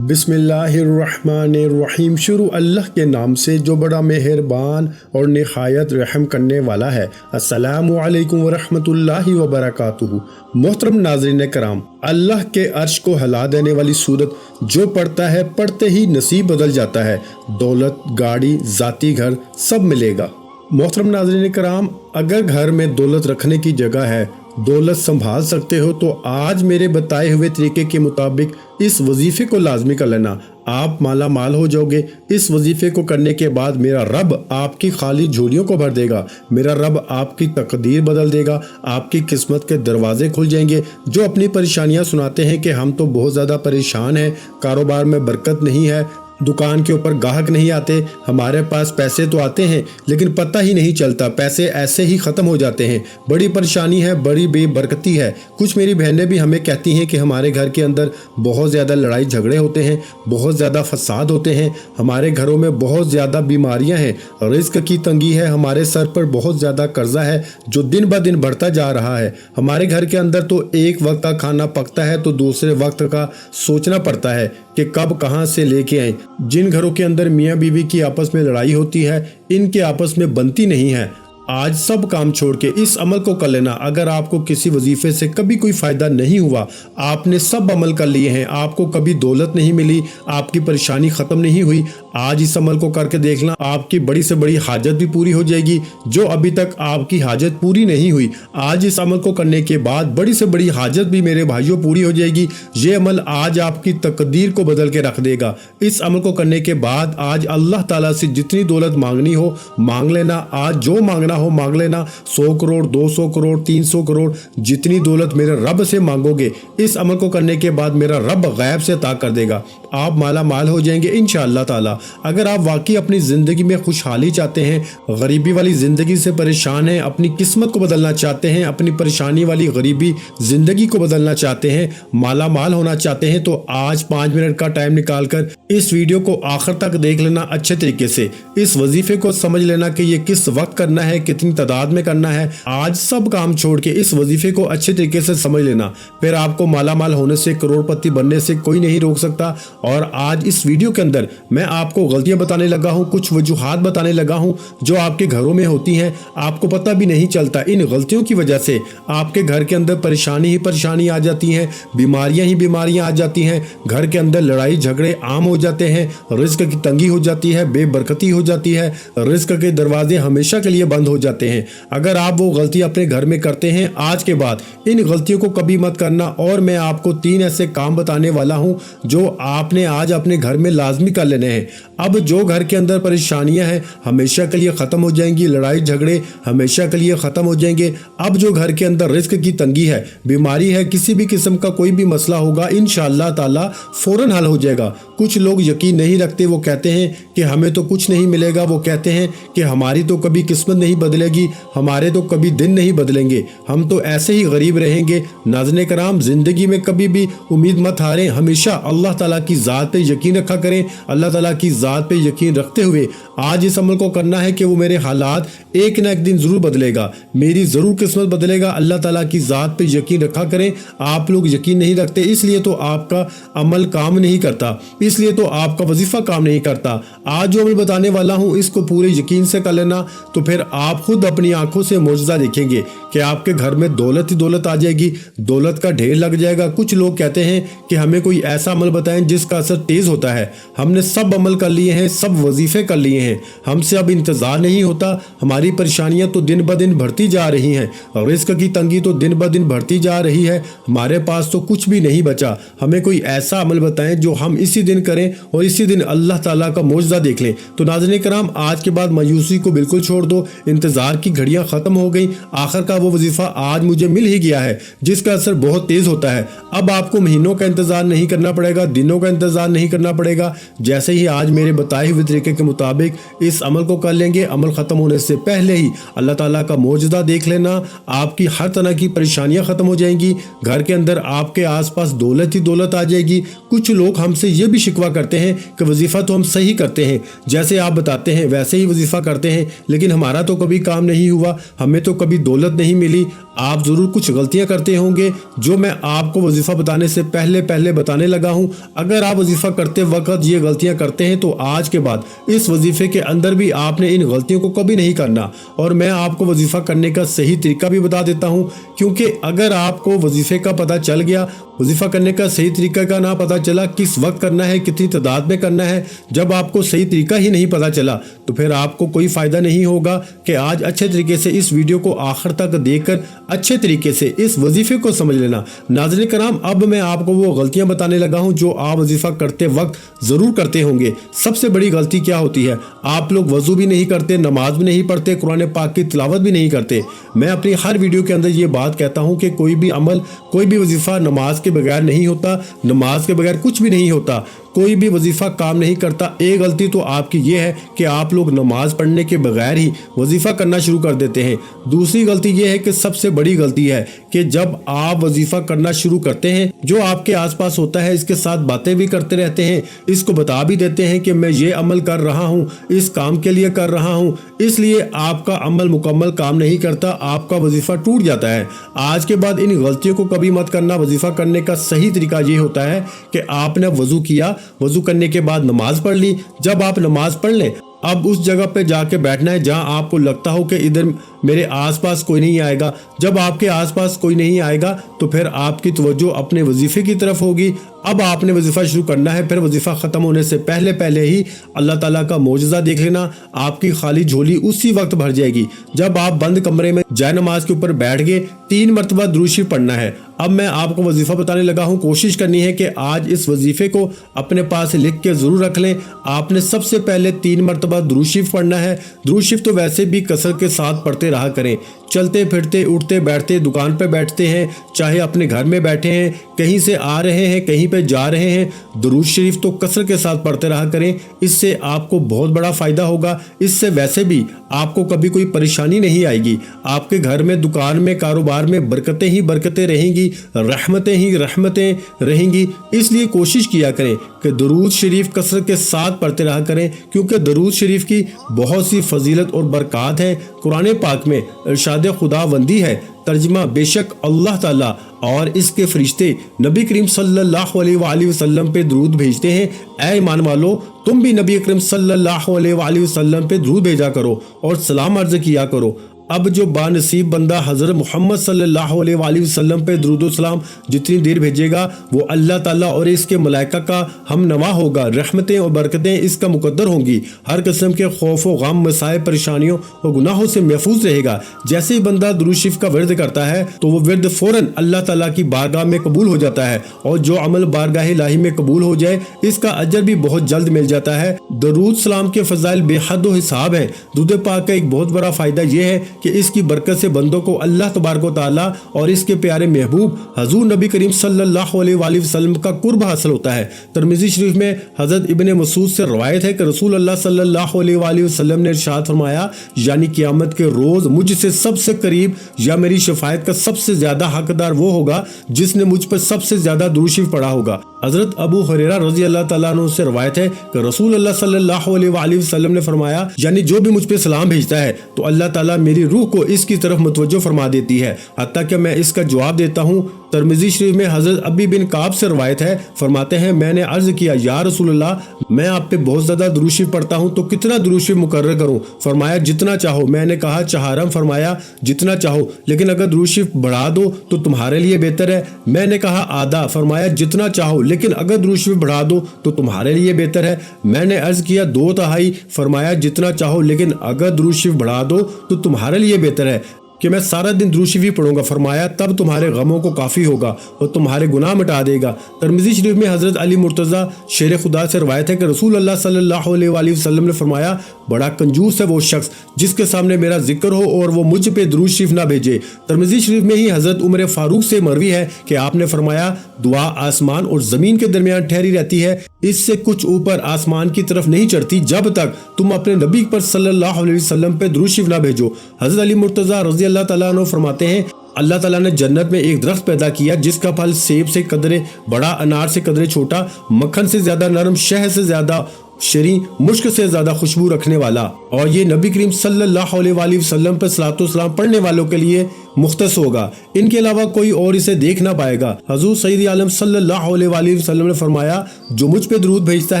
बिस्मिल्लाहिर्रहमानिर्रहीम। शुरू अल्लाह के नाम से जो बड़ा मेहरबान और निहायत रहम करने वाला है। अस्सलामु अलैकुम वरहमतुल्लाहि वबरकातुहू। मोहतरम नाज़रीन कराम, अल्लाह के अर्श को हिला देने वाली सूरत जो पढ़ता है, पढ़ते ही नसीब बदल जाता है। दौलत, गाड़ी, ज़ाती घर सब मिलेगा। मोहतरम नाज़रीन कराम, अगर घर में दौलत रखने की जगह है, दौलत संभाल सकते हो, तो आज मेरे बताए हुए तरीके के मुताबिक इस वजीफे को लाजमी कर लेना। आप माला माल हो जाओगे। इस वजीफे को करने के बाद मेरा रब आपकी खाली झोलियों को भर देगा। मेरा रब आपकी तकदीर बदल देगा। आपकी किस्मत के दरवाजे खुल जाएंगे। जो अपनी परेशानियां सुनाते हैं कि हम तो बहुत ज़्यादा परेशान हैं, कारोबार में बरकत नहीं है, दुकान के ऊपर ग्राहक नहीं आते, हमारे पास पैसे तो आते हैं लेकिन पता ही नहीं चलता, पैसे ऐसे ही ख़त्म हो जाते हैं, बड़ी परेशानी है, बड़ी बेबरकती है। कुछ मेरी बहनें भी हमें कहती हैं कि हमारे घर के अंदर बहुत ज़्यादा लड़ाई झगड़े होते हैं, बहुत ज़्यादा फसाद होते हैं, हमारे घरों में बहुत ज़्यादा बीमारियां हैं, रिस्क की तंगी है, हमारे सर पर बहुत ज़्यादा कर्जा है जो दिन ब दिन बढ़ता जा रहा है। हमारे घर के अंदर तो एक वक्त का खाना पकता है तो दूसरे वक्त का सोचना पड़ता है कि कब कहाँ से लेके आए। जिन घरों के अंदर मियाँ बीवी की आपस में लड़ाई होती है, इनके आपस में बनती नहीं है। आज सब काम छोड़ के इस अमल को कर लेना। अगर आपको किसी वजीफे से कभी कोई फ़ायदा नहीं हुआ, आपने सब अमल कर लिए हैं, आपको कभी दौलत नहीं मिली, आपकी परेशानी ख़त्म नहीं हुई, आज इस अमल को करके देखना, आपकी बड़ी से बड़ी हाजत भी पूरी हो जाएगी। जो अभी तक आपकी हाजत पूरी नहीं हुई, आज इस अमल को करने के बाद बड़ी से बड़ी हाजत भी मेरे भाइयों पूरी हो जाएगी। ये अमल आज आपकी तकदीर को बदल के रख देगा। इस अमल को करने के बाद आज अल्लाह ताला से जितनी दौलत मांगनी हो मांग लेना। आज जो मांगना हो मांग लेना। 100 करोड़, 200 करोड़, 300 करोड़, जितनी दौलत मेरे रब से मांगोगे, इस अमल को करने के बाद मेरा रब गैब से अता कर देगा। आप माला माल हो जाएंगे इंशाअल्लाह ताला। अगर आप वाकई अपनी ज़िंदगी में खुशहाली चाहते हैं, गरीबी वाली ज़िंदगी से परेशान हैं, अपनी किस्मत को बदलना चाहते हैं, अपनी परेशानी वाली गरीबी ज़िंदगी को बदलना चाहते हैं, माला माल होना चाहते हैं, तो आज 5 मिनट का टाइम निकाल कर इस वीडियो को आखिर तक देख लेना अच्छे तरीके से। इस वजीफे को समझ लेना कि ये किस वक्त करना है, कितनी तादाद में करना है। आज सब काम छोड़ के इस वजीफे को अच्छे तरीके से समझ लेना, फिर आपको माला माल होने से, करोड़पति बनने से कोई नहीं रोक सकता। और आज इस वीडियो के अंदर मैं आपको गलतियां बताने लगा हूं, कुछ वजूहात बताने लगा हूं जो आपके घरों में होती हैं, आपको पता भी नहीं चलता। इन गलतियों की वजह से आपके घर के अंदर परेशानी ही परेशानी आ जाती है, बीमारियां ही बीमारियां आ जाती हैं, घर के अंदर लड़ाई झगड़े आम हो जाते हैं, रिस्क की तंगी हो जाती है, बेबरकती हो जाती है, रिस्क के दरवाजे हमेशा के लिए बंद हो जाते हैं। अगर आप वो गलती अपने घर में करते हैं, आज के बाद इन गलतियों को कभी मत करना। और मैं आपको 3 ऐसे काम बताने वाला हूं जो आपने आज अपने घर में लाजमी कर लेने हैं। अब जो घर के अंदर परेशानियां हैं हमेशा के लिए ख़त्म हो जाएंगी, लड़ाई झगड़े हमेशा के लिए ख़त्म हो जाएंगे। अब जो घर के अंदर रिस्क की तंगी है, बीमारी है, किसी भी किस्म का कोई भी मसला होगा, इंशाअल्लाह ताला फ़ौरन हल हो जाएगा। कुछ लोग यकीन नहीं रखते, वो कहते हैं कि हमें तो कुछ नहीं मिलेगा, वो कहते हैं कि हमारी तो कभी किस्मत नहीं बदलेगी, हमारे तो कभी दिन नहीं बदलेंगे, हम तो ऐसे ही गरीब रहेंगे। नाज़रीन कराम, ज़िंदगी में कभी भी उम्मीद मत हारें, हमेशा अल्लाह ताला की ज़ात पे यकीन रखा करें। अल्लाह ताला की ज़ात पे यकीन रखते हुए आज इस अमल को करना है कि वो मेरे हालात एक ना एक दिन ज़रूर बदलेगा, मेरी ज़रूर किस्मत बदलेगा। अल्लाह ताला की ज़ात पे यकीन रखा करें। आप लोग यकीन नहीं रखते, इसलिए तो आपका अमल काम नहीं करता, इसलिए तो आपका वजीफ़ा काम नहीं करता। आज जो अमल बताने वाला हूँ इसको पूरे यकीन से कर लेना, तो फिर आप खुद अपनी आंखों से मौजज़ा देखेंगे कि आपके घर में दौलत ही दौलत आ जाएगी, दौलत का ढेर लग जाएगा। कुछ लोग कहते हैं कि हमें कोई ऐसा अमल बताएं जिसका असर तेज़ होता है। हमने सब अमल कर लिए हैं, सब वजीफ़े कर लिए हैं, हमसे अब इंतज़ार नहीं होता। हमारी परेशानियां तो दिन ब दिन बढ़ती जा रही हैं, रिस्क की तंगी तो दिन ब दिन बढ़ती जा रही है, हमारे पास तो कुछ भी नहीं बचा। हमें कोई ऐसा अमल बताएं जो हम इसी दिन करें और इसी दिन अल्लाह ताला का मौजज़ा देख लें। तो नाज़रीन कराम, आज के बाद मायूसी को बिल्कुल छोड़ दो। इंतज़ार की घड़ियाँ ख़त्म हो गई। आखिर का वो वजीफ़ा आज मुझे मिल ही गया है जिसका असर बहुत तेज़ होता है। अब आपको महीनों का इंतज़ार नहीं करना पड़ेगा, दिनों का इंतज़ार नहीं करना पड़ेगा। जैसे ही आज मेरे बताए हुए तरीके के मुताबिक इस अमल को कर लेंगे, अमल ख़त्म होने से पहले ही अल्लाह ताला का मौजज़ा देख लेना, आपकी हर तरह की परेशानियां ख़त्म हो जाएंगी। घर के अंदर आपके आसपास दौलत ही दौलत आ जाएगी। कुछ लोग हमसे ये भी शिकवा करते हैं कि वजीफ़ा तो हम सही करते हैं, जैसे आप बताते हैं वैसे ही वजीफ़ा करते हैं, लेकिन हमारा तो कभी काम नहीं हुआ, हमें तो कभी दौलत नहीं मिली। आप ज़रूर कुछ गलतियां करते होंगे जो मैं आपको वजीफ़ा बताने से पहले बताने लगा हूं। अगर اگر آپ وظیفہ کرتے وقت یہ غلطیاں کرتے ہیں تو آج کے بعد اس وظیفے کے اندر بھی آپ نے ان غلطیوں کو کبھی نہیں کرنا۔ اور میں آپ کو وظیفہ کرنے کا صحیح طریقہ بھی بتا دیتا ہوں، کیونکہ اگر آپ کو وظیفے کا پتہ چل گیا، وظیفہ کرنے کا صحیح طریقہ کا نہ پتہ چلا، کس وقت کرنا ہے، کتنی تعداد میں کرنا ہے، جب آپ کو صحیح طریقہ ہی نہیں پتہ چلا تو پھر آپ کو کوئی فائدہ نہیں ہوگا کہ آج اچھے طریقے سے اس ویڈیو کو آخر تک دیکھ کر اچھے طریقے سے اس وظیفے کو سمجھ لینا۔ ناظرین کرام، اب میں آپ کو وہ غلطیاں بتانے لگا ہوں جو آپ وظیفہ کرتے وقت ضرور کرتے ہوں گے۔ سب سے بڑی غلطی کیا ہوتی ہے؟ آپ لوگ وضو بھی نہیں کرتے، نماز بھی نہیں پڑھتے، قرآن پاک کی تلاوت بھی نہیں کرتے۔ میں اپنی ہر ویڈیو کے اندر یہ بات کہتا ہوں کہ کوئی بھی عمل، کوئی بھی وظیفہ نماز کے بغیر نہیں ہوتا، نماز کے بغیر کچھ بھی نہیں ہوتا، کوئی بھی وظیفہ کام نہیں کرتا۔ ایک غلطی تو آپ کی یہ ہے کہ آپ لوگ نماز پڑھنے کے بغیر ہی وظیفہ کرنا شروع کر دیتے ہیں۔ دوسری غلطی یہ ہے کہ سب سے بڑی غلطی ہے کہ جب آپ وظیفہ کرنا شروع کرتے ہیں، جو آپ کے آس پاس ہوتا ہے اس کے ساتھ باتیں بھی کرتے رہتے ہیں، اس کو بتا بھی دیتے ہیں کہ میں یہ عمل کر رہا ہوں، اس کام کے لیے کر رہا ہوں، اس لیے آپ کا عمل مکمل کام نہیں کرتا، آپ کا وظیفہ ٹوٹ جاتا ہے۔ آج کے بعد ان غلطیوں کو کبھی مت کرنا۔ وظیفہ کرنے کا صحیح طریقہ یہ ہوتا ہے کہ آپ نے وضو کیا، وضو کرنے کے بعد نماز پڑھ لی۔ جب آپ نماز پڑھ لیں، اب اس جگہ پہ جا کے بیٹھنا ہے جہاں آپ کو لگتا ہو کہ ادھر میرے آس پاس کوئی نہیں آئے گا۔ جب آپ کے آس پاس کوئی نہیں آئے گا تو پھر آپ کی توجہ اپنے وظیفے کی طرف ہوگی۔ اب آپ نے وظیفہ شروع کرنا ہے، پھر وظیفہ ختم ہونے سے پہلے ہی اللہ تعالیٰ کا معجزہ دیکھ لینا، آپ کی خالی جھولی اسی وقت بھر جائے گی۔ جب آپ بند کمرے میں جائے نماز کے اوپر بیٹھ گئے، 3 مرتبہ درود شریف پڑھنا ہے۔ اب میں آپ کو وظیفہ بتانے لگا ہوں، کوشش کرنی ہے کہ آج اس وظیفے کو اپنے پاس لکھ کے ضرور رکھ لیں۔ آپ نے سب سے پہلے 3 مرتبہ درود شریف پڑھنا ہے۔ درود شریف تو ویسے بھی کثرت کے ساتھ پڑھتے رہا کریں، چلتے پھرتے، اٹھتے بیٹھتے، دکان پہ بیٹھتے ہیں، چاہے اپنے گھر میں بیٹھے ہیں، کہیں سے آ رہے ہیں، کہیں پہ جا رہے ہیں، درود شریف تو کثرت کے ساتھ پڑھتے رہا کریں۔ اس سے آپ کو بہت بڑا فائدہ ہوگا۔ اس سے ویسے بھی آپ کو کبھی کوئی پریشانی نہیں آئے گی۔ آپ کے گھر میں، دکان میں، کاروبار میں برکتیں ہی برکتیں رہیں گی، رحمتیں ہی رحمتیں رہیں گی۔ اس لیے کوشش کیا کریں کہ درود شریف کثرت کے ساتھ پڑھتے رہا کریں، کیونکہ درود شریف کی بہت سی فضیلت اور برکات ہیں۔ قرآن پاک میں ارشاد خداوندی ہے، ترجمہ: بے شک اللہ تعالیٰ اور اس کے فرشتے نبی کریم صلی اللہ علیہ وآلہ وسلم پہ درود بھیجتے ہیں۔ اے ایمان والو، تم بھی نبی کریم صلی اللہ علیہ وآلہ وسلم پہ درود بھیجا کرو اور سلام عرض کیا کرو۔ اب جو بانصیب بندہ حضرت محمد صلی اللہ علیہ وآلہ وسلم پہ درود و سلام جتنی دیر بھیجے گا، وہ اللہ تعالیٰ اور اس کے ملائکہ کا ہم نوا ہوگا، رحمتیں اور برکتیں اس کا مقدر ہوں گی، ہر قسم کے خوف و غم، مسائل، پریشانیوں اور گناہوں سے محفوظ رہے گا۔ جیسے ہی بندہ درود شریف کا ورد کرتا ہے تو وہ ورد فوراً اللہ تعالیٰ کی بارگاہ میں قبول ہو جاتا ہے، اور جو عمل بارگاہ الہی میں قبول ہو جائے اس کا اجر بھی بہت جلد مل جاتا ہے۔ درود سلام کے فضائل بے حد و حساب ہیں۔ درود پاک کا ایک بہت بڑا فائدہ یہ ہے کہ اس کی برکت سے بندوں کو اللہ تبارک و تعالیٰ اور اس کے پیارے محبوب حضور نبی کریم صلی اللہ علیہ وآلہ وسلم کا قرب حاصل ہوتا ہے۔ ترمذی شریف میں حضرت ابن مسعود سے روایت ہے کہ رسول اللہ صلی اللہ علیہ وآلہ وسلم نے ارشاد فرمایا، یعنی قیامت کے روز مجھ سے سب سے قریب یا میری شفاعت کا سب سے زیادہ حقدار وہ ہوگا جس نے مجھ پر سب سے زیادہ درود شریف پڑھا ہوگا۔ حضرت ابو ہریرہ رضی اللہ تعالیٰ عنہ سے روایت ہے کہ رسول اللہ صلی اللہ علیہ وآلہ وسلم نے فرمایا، یعنی جو بھی مجھ پہ سلام بھیجتا ہے تو اللہ تعالیٰ میری روح کو اس کی طرف متوجہ فرما دیتی ہے، حتیٰ کہ میں اس کا جواب دیتا ہوں۔ ترمذی شریف میں حضرت ابی بن کعب سے روایت ہے، فرماتے ہیں میں نے عرض کیا، یا رسول اللہ، میں آپ پہ بہت زیادہ درود شریف پڑھتا ہوں تو کتنا درود شریف مقرر کروں؟ فرمایا جتنا چاہو۔ میں نے کہا چہارم؟ فرمایا جتنا چاہو، لیکن اگر درود شریف بڑھا دو تو تمہارے لیے بہتر ہے۔ میں نے کہا آدھا؟ فرمایا جتنا چاہو، لیکن اگر درود شریف بڑھا دو تو تمہارے لیے بہتر ہے۔ میں نے عرض کیا 2/3؟ فرمایا جتنا چاہو، لیکن اگر درود شریف بڑھا دو تو تمہارے لیے بہتر ہے کہ میں سارا دن درود شریف پڑھوں گا۔ فرمایا تب تمہارے غموں کو کافی ہوگا اور تمہارے گناہ مٹا دے گا۔ ترمذی شریف میں حضرت علی مرتضیٰ شیر خدا سے روایت ہے کہ رسول اللہ صلی اللہ علیہ وآلہ وسلم نے فرمایا، بڑا کنجوس ہے وہ شخص جس کے سامنے میرا ذکر ہو اور وہ مجھ پہ درود شریف نہ بھیجے۔ ترمذی شریف میں ہی حضرت عمر فاروق سے مروی ہے کہ آپ نے فرمایا، دعا آسمان اور زمین کے درمیان ٹھہری رہتی ہے، اس سے کچھ اوپر آسمان کی طرف نہیں چڑھتی جب تک تم اپنے نبی پر صلی اللہ علیہ وسلم پہ درود شریف نہ بھیجو۔ حضرت علی مرتضیٰ رضی اللہ تعالیٰ عنہ فرماتے ہیں، اللہ تعالیٰ نے جنت میں ایک درخت پیدا کیا جس کا پھل سیب سے قدرے بڑا، انار سے قدرے چھوٹا، مکھن سے زیادہ نرم، شہد سے زیادہ شیریں، مشک سے زیادہ خوشبو رکھنے والا، اور یہ نبی کریم صلی اللہ علیہ وآلہ وسلم پر صلاۃ و سلام پڑھنے والوں کے لیے مختص ہوگا، ان کے علاوہ کوئی اور اسے دیکھ نہ پائے گا۔ حضور سید عالم صلی اللہ علیہ وآلہ وسلم نے فرمایا، جو مجھ پہ درود بھیجتا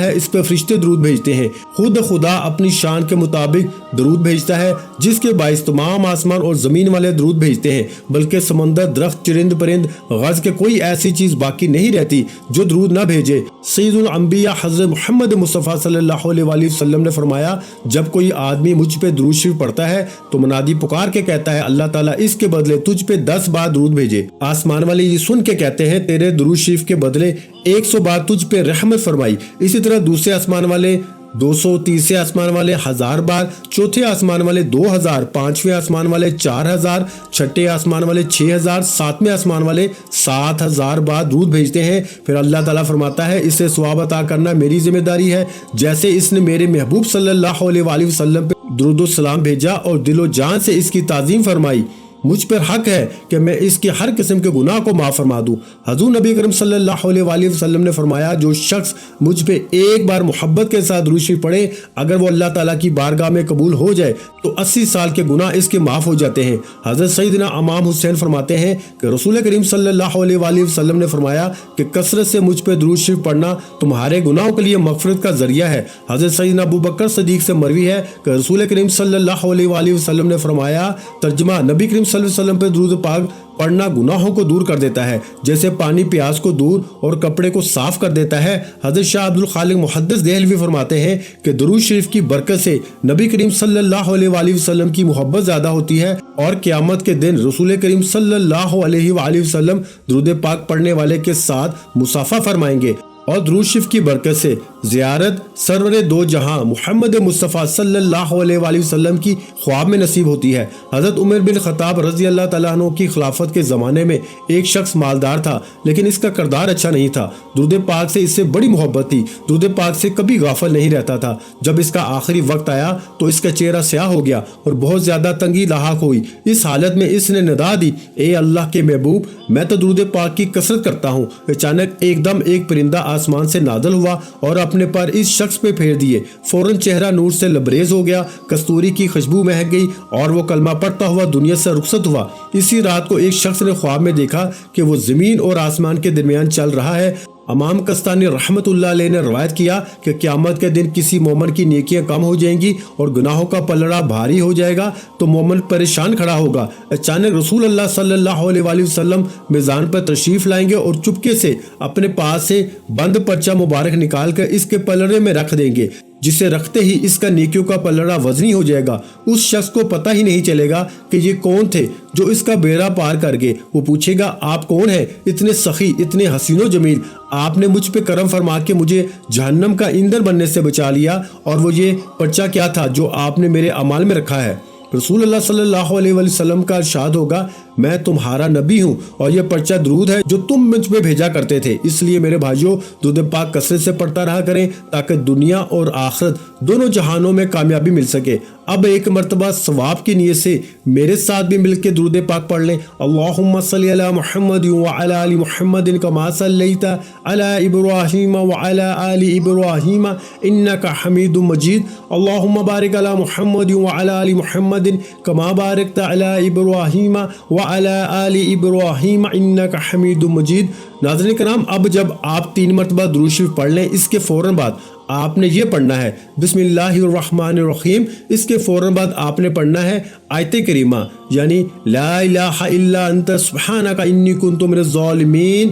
ہے اس پہ فرشتے درود بھیجتے ہیں، خود خدا اپنی شان کے مطابق درود بھیجتا ہے، جس کے باعث تمام آسمان اور زمین والے درود بھیجتے ہیں، بلکہ سمندر، درخت، چرند پرند، غز کے کوئی ایسی چیز باقی نہیں رہتی جو درود نہ بھیجے۔ سید الانبیاء حضرت محمد مصطفیٰ صلی اللہ علیہ وآلہ وسلم نے فرمایا، جب کوئی آدمی مجھ پہ درود شریف پڑھتا ہے تو منادی پکار کے کہتا ہے، اللہ تعالیٰ اس کے بدلے تجھ پہ 10 بار درود بھیجے۔ آسمان والے یہ سن کے کہتے ہیں، تیرے درود شریف کے بدلے 100 بار تجھ پہ رحمت فرمائی۔ اسی طرح دوسرے آسمان والے 200، تیسرے آسمان والے 1000 بار، چوتھے آسمان والے 2000، پانچویں آسمان والے 4000، چھٹے آسمان والے 6000، ساتویں آسمان والے 7000 بار درود بھیجتے ہیں۔ پھر اللہ تعالیٰ فرماتا ہے، اسے ثواب عطا کرنا میری ذمہ داری ہے، جیسے اس نے میرے محبوب صلی اللہ علیہ وآلہ وسلم پہ درود و سلام بھیجا اور دل و جان سے اس کی تعظیم فرمائی۔ مجھ پر حق ہے کہ میں اس کے ہر قسم کے گناہ کو معاف فرما دوں۔ حضور نبی کریم صلی اللہ علیہ وآلہ وسلم نے فرمایا، جو شخص مجھ پہ ایک بار محبت کے ساتھ درود شریف پڑھے، اگر وہ اللہ تعالیٰ کی بارگاہ میں قبول ہو جائے تو 80 سال کے گناہ اس کے معاف ہو جاتے ہیں۔ حضرت سیدنا امام حسین فرماتے ہیں کہ رسول کریم صلی اللہ علیہ وآلہ وسلم نے فرمایا کہ کثرت سے مجھ پہ درود شریف پڑھنا تمہارے گناہوں کے لیے مغفرت کا ذریعہ ہے۔ حضرت سیدنا ابو بکر صدیق سے مروی ہے کہ رسول کریم صلی اللہ علیہ وآلہ وسلم نے فرمایا، ترجمہ، نبی کریم صلی اللہ علیہ وسلم پہ درود پاک پڑھنا گناہوں کو دور کر دیتا ہے، جیسے پانی پیاس کو دور اور کپڑے کو صاف کر دیتا ہے۔ حضرت شاہ عبد الخالق محدث دہلوی فرماتے ہیں کہ درود شریف کی برکت سے نبی کریم صلی اللہ علیہ وآلہ وسلم کی محبت زیادہ ہوتی ہے، اور قیامت کے دن رسول کریم صلی اللہ علیہ وآلہ وسلم درود پاک پڑھنے والے کے ساتھ مصافحہ فرمائیں گے۔ اور درود شریف کی برکت سے زیارت سرور دو جہاں محمد مصطفیٰ صلی اللہ علیہ وآلہ وسلم کی خواب میں نصیب ہوتی ہے۔ حضرت عمر بن خطاب رضی اللہ تعالیٰ عنہ کی خلافت کے زمانے میں ایک شخص مالدار تھا، لیکن اس کا کردار اچھا نہیں تھا۔ درود پاک سے اس سے بڑی محبت تھی، درود پاک سے کبھی غافل نہیں رہتا تھا۔ جب اس کا آخری وقت آیا تو اس کا چہرہ سیاہ ہو گیا اور بہت زیادہ تنگی لاحق ہوئی۔ اس حالت میں اس نے ندا دی، اے اللہ کے محبوب، میں تو درود پاک کی کثرت کرتا ہوں۔ اچانک ایک دم ایک پرندہ آسمان سے نازل ہوا اور اپنے پر اس شخص پہ پھیر دیے۔ فوراً چہرہ نور سے لبریز ہو گیا، کستوری کی خوشبو مہک گئی اور وہ کلمہ پڑھتا ہوا دنیا سے رخصت ہوا۔ اسی رات کو ایک شخص نے خواب میں دیکھا کہ وہ زمین اور آسمان کے درمیان چل رہا ہے۔ امام کستانی رحمت اللہ علیہ نے روایت کیا کہ قیامت کے دن کسی مومن کی نیکیاں کم ہو جائیں گی اور گناہوں کا پلڑا بھاری ہو جائے گا تو مومن پریشان کھڑا ہوگا۔ اچانک رسول اللہ صلی اللہ علیہ وآلہ وسلم میزان پر تشریف لائیں گے اور چپکے سے اپنے پاس سے بند پرچہ مبارک نکال کر اس کے پلڑے میں رکھ دیں گے، جسے رکھتے ہی اس کا نیکیوں کا پلڑا وزنی ہو جائے گا۔ اس شخص کو پتہ ہی نہیں چلے گا کہ یہ کون تھے جو اس کا بیڑا پار کر گئے۔ وہ پوچھے گا، آپ کون ہیں؟ اتنے سخی، اتنے حسین و جمیل، آپ نے مجھ پہ کرم فرما کے مجھے جہنم کا ایندھن بننے سے بچا لیا، اور وہ یہ پرچہ کیا تھا جو آپ نے میرے اعمال میں رکھا ہے؟ رسول اللہ صلی اللہ علیہ وآلہ وسلم کا ارشاد ہوگا، میں تمہارا نبی ہوں اور یہ پرچہ درود ہے جو تم مجھ پہ بھیجا کرتے تھے۔ اس لیے میرے بھائیوں، درود پاک کثرت سے پڑھتا رہا کریں تاکہ دنیا اور آخرت دونوں جہانوں میں کامیابی مل سکے۔ اب ایک مرتبہ ثواب کی نیت سے میرے ساتھ بھی مل کے درود پاک پڑھ لیں۔ اللہم صلی علی محمد وعلی آل محمد کما صلیت علی ابراہیم وعلی آل ابراہیم انک حمید مجید۔ اللہم بارک علی محمد وعلی آل محمد کما بارکت علی ابراہیم وعلی آل ابراہیم انک حمید مجید۔ ناظرین کرام، اب جب آپ 3 مرتبہ درود شریف پڑھ لیں، اس کے فوراً بعد آپ نے یہ پڑھنا ہے، بسم اللہ الرحمن الرحیم۔ اس کے فوراً بعد آپ نے پڑھنا ہے آیت کریمہ، یعنی لا الہ الا انت سبحانک انی کنت من الظالمین،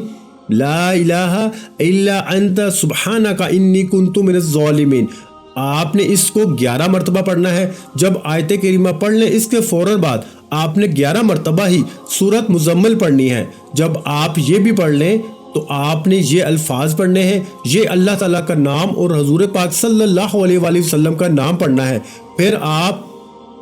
لا الہ الا انت سبحانک انی کنت من الظالمین۔ آپ نے اس کو 11 مرتبہ پڑھنا ہے۔ جب آیت کریمہ پڑھ لیں، اس کے فوراً بعد آپ نے 11 مرتبہ ہی سورۃ مزمل پڑھنی ہے۔ جب آپ یہ بھی پڑھ لیں تو آپ نے یہ الفاظ پڑھنے ہیں، یہ اللہ تعالیٰ کا نام اور حضور پاک صلی اللہ علیہ وآلہ وسلم کا نام پڑھنا ہے۔ پھر آپ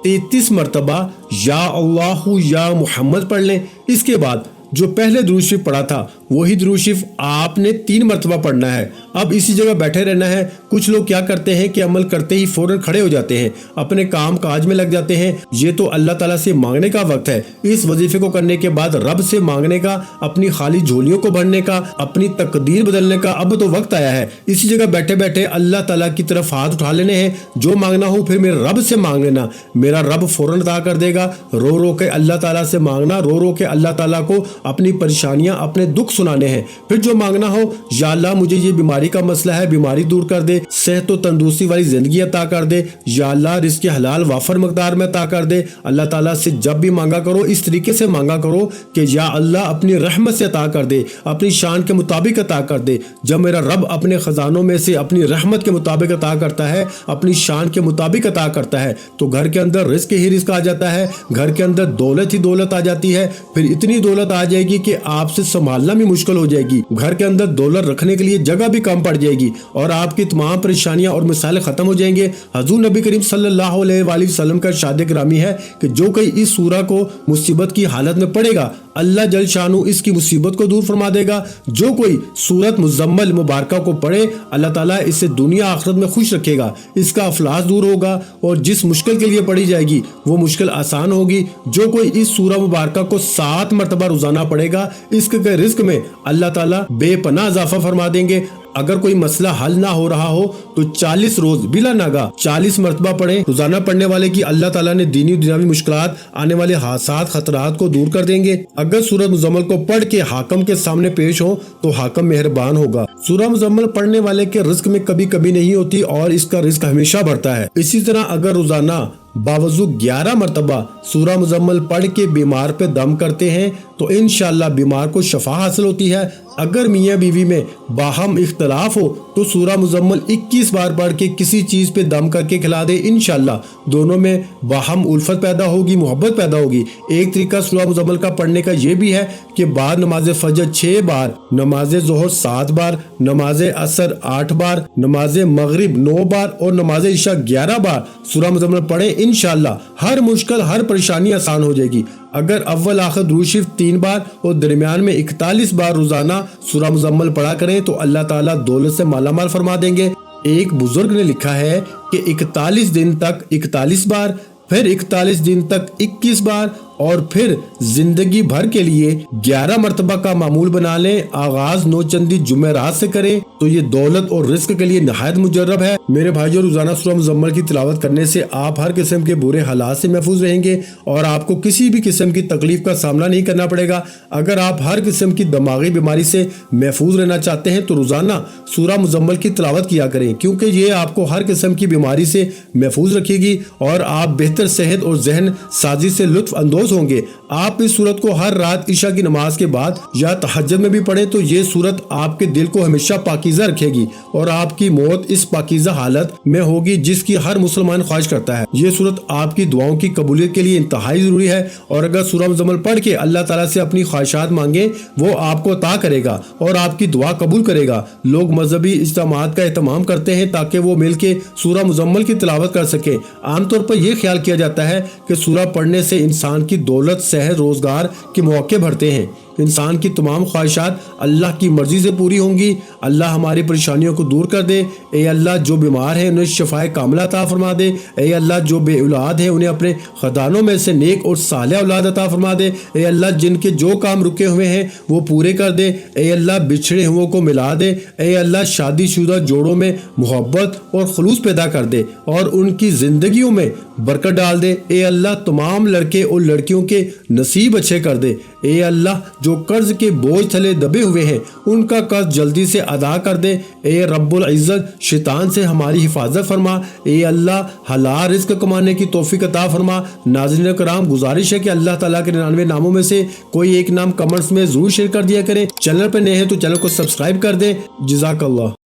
33 مرتبہ یا اللہ یا محمد پڑھ لیں۔ اس کے بعد जो पहले दुरूद शरीफ पढ़ा था वही दुरूद शरीफ आपने 3 मरतबा पढ़ना है। अब इसी जगह बैठे रहना है। कुछ लोग क्या करते हैं कि अमल करते ही फौरन खड़े हो जाते हैं, अपने काम काज में लग जाते हैं। ये तो अल्लाह ताला से मांगने का वक्त है। इस वजीफे को करने के बाद रब से मांगने का, अपनी खाली झोलियों को भरने का, अपनी तकदीर बदलने का अब तो वक्त आया है। इसी जगह बैठे बैठे अल्लाह ताला की तरफ हाथ उठा लेने हैं। जो मांगना हो फिर मेरे रब से मांग लेना, मेरा रब फौरन अता कर देगा। रो रो के अल्लाह ताला से मांगना, रो रो के अल्लाह ताला को अपनी परेशानियां, अपने दुख सुनाने हैं। फिर जो मांगना हो, या अल्लाह मुझे ये बीमारी का मसला है, बीमारी दूर कर दे, सेहत और तंदुरुस्ती वाली जिंदगी अता कर दे, या अल्लाह रिज़्क़ हलाल वाफर मकदार में अता कर दे। अल्लाह ताला से जब भी मांगा करो इस तरीके से मांगा करो कि या अल्लाह अपनी रहमत से अता कर दे, अपनी शान के मुताबिक अता कर दे। जब मेरा रब अपने खजानों में से अपनी रहमत के मुताबिक अता करता है, अपनी शान के मुताबिक अता करता है, तो घर के अंदर रिज़्क़ ही रिज़्क़ आ जाता है, घर के अंदर दौलत ही दौलत आ जाती है। फिर इतनी दौलत आ जाएगी कि आपसे संभालना भी मुश्किल हो जाएगी। घर के अंदर दौलत रखने के लिए जगह भी कम पड़ जाएगी और आपकी तमाम परेशानियां और मिसालें खत्म हो जाएंगे। हजूर नबी करीम सल्लल्लाहु अलैहि वसल्लम का इरशाद ग्रामी है कि जो कोई इस सूरा को मुसीबत की हालत में पढ़ेगा, अल्लाह जल शानू इसकी मुसीबत को दूर फरमा देगा। जो कोई सूरत मुज़म्मल मुबारका को पढ़े, अल्लाह ताला इसे दुनिया आखिरत में खुश रखेगा, इसका अफलास दूर होगा और जिस मुश्किल के लिए पढ़ी जाएगी वो मुश्किल आसान होगी। जो कोई इस सूरा मुबारका को 7 मरतबा रोजाना पढ़ेगा, इसके रिज़्क़ में अल्लाह ताला बेपनाह इजाफा फरमा देंगे। अगर कोई मसला हल ना हो रहा हो तो 40 रोज बिला नागा 40 मरतबा पढ़ें। रोजाना पढ़ने वाले की अल्लाह ताला ने दीनी और दुनियावी मुश्किलात, आने वाले हादसात, खतरात को दूर कर देंगे। अगर सूरह मुज़म्मल को पढ़ के हाकम के सामने पेश हो तो हाकम मेहरबान होगा। सूरह मुज़म्मल पढ़ने वाले के रिज़्क़ में कभी कभी नहीं होती और इसका रिज़्क़ हमेशा बढ़ता है। इसी तरह अगर रोजाना बावजू 11 मरतबा सूरह मुज़म्मल पढ़ के बीमार पे दम करते हैं तो इंशाअल्लाह बीमार को शफा हासिल होती है। अगर मियाँ बीवी में बाहम इख्तलाफ हो तो सूरह मुज़म्मल 21 बार पढ़ के किसी चीज़ पे दम करके खिला दे, इंशाअल्लाह दोनों में बाहम उल्फत पैदा होगी, मोहब्बत पैदा होगी। एक तरीका सूरह मुज़म्मल का पढ़ने का ये भी है कि बाद नमाज फजर 6 बार, नमाज ज़ोहर 7 बार, नमाज असर 8 बार, नमाज मगरिब 9 बार और नमाज इशा 11 बार सूरह मुज़म्मल पढ़े। इंशाअल्लाह हर मुश्किल, हर परेशानी आसान हो जाएगी। अगर अव्वल आखिर दुरूद शरीफ 3 बार और दरमियान में 41 बार रोजाना सूरह मुज़म्मल पढ़ा करें तो अल्लाह ताला दौलत से मालामाल फरमा देंगे। एक बुजुर्ग ने लिखा है कि 41 दिन तक 41 बार, फिर 41 दिन तक 21 बार और फिर जिंदगी भर के लिए 11 मरतबा का मामूल बना लें। आगाज नौचंदी जुमेरात से करें तो ये दौलत और रिस्क के लिए नहायत मुजर्रब है। मेरे भाइयों, रोजाना सूरह मुज़म्मल की तिलावत करने से आप हर किस्म के बुरे हालात से महफूज रहेंगे और आपको किसी भी किस्म की तकलीफ का सामना नहीं करना पड़ेगा। अगर आप हर किस्म की दिमागी बीमारी से महफूज रहना चाहते हैं तो रोजाना सूरह मुज़म्मल की तिलावत किया करें, क्योंकि ये आपको हर किस्म की बीमारी से महफूज रखेगी और आप बेहतर सेहत और जहन साजी से लुत्फ अंदोज होंगे। आप इस सूरत को हर रात इशा की नमाज के बाद या तहज्जुद में भी पढ़ें तो ये सूरत आपके दिल को हमेशा पाकीज़ा रखेगी और आपकी मौत इस पाकीज़ा हालत में होगी जिसकी हर मुसलमान ख्वाहिश करता है। ये सूरत आपकी दुआओं की कबूलियत के लिए इंतहाई जरूरी है और अगर सूरह मुज़म्मल पढ़ के अल्लाह ताला से अपनी ख्वाहिशात मांगे वो आपको अता करेगा और आपकी दुआ कबूल करेगा। लोग मजहबी इज्तिमात का एहतमाम करते हैं ताकि वो मिल के सूरह मुज़म्मल की तिलावत कर सके। आमतौर पर यह ख्याल किया जाता है कि सूरह पढ़ने से इंसान की दौलत, सेहत, रोजगार के मौके बढ़ते हैं। इंसान की तमाम ख्वाहिशात अल्लाह की मर्जी से पूरी होंगी। अल्लाह हमारी परेशानियों को दूर कर दे। ए अल्लाह, जो बीमार है उन्हें शफाए कामिला अता फरमा दे। ए अल्लाह, जो बे औलाद है उन्हें अपने खजानों में से नेक और सालेह औलाद अता फरमा दे। ए अल्लाह, जिनके जो काम रुके हुए हैं वो पूरे कर दे। ए अल्लाह, बिछड़े हुओं को मिला दे। ए अल्लाह, शादीशुदा जोड़ों में मोहब्बत और खुलूस पैदा कर दे और उनकी जिंदगियों में बरकत डाल दे। ए अल्लाह, तमाम लड़के और लड़कियों के नसीब अच्छे कर दे। ए अल्लाह, जो कर्ज के बोझ थले दबे हुए हैं उनका कर्ज जल्दी से अदा कर दे। ए रब्बुल इज्जत, शैतान से हमारी हिफाजत फरमा। ए अल्लाह, हलाल रिज़्क कमाने की तौफीक अता फरमा। नाज़रीन कराम, गुजारिश है कि अल्लाह ताला के 99 नामों में से कोई एक नाम कमेंट्स में जरूर शेयर कर दिया करें। चैनल पर नए हैं तो चैनल को सब्सक्राइब कर दें। जज़ाकल्लाह।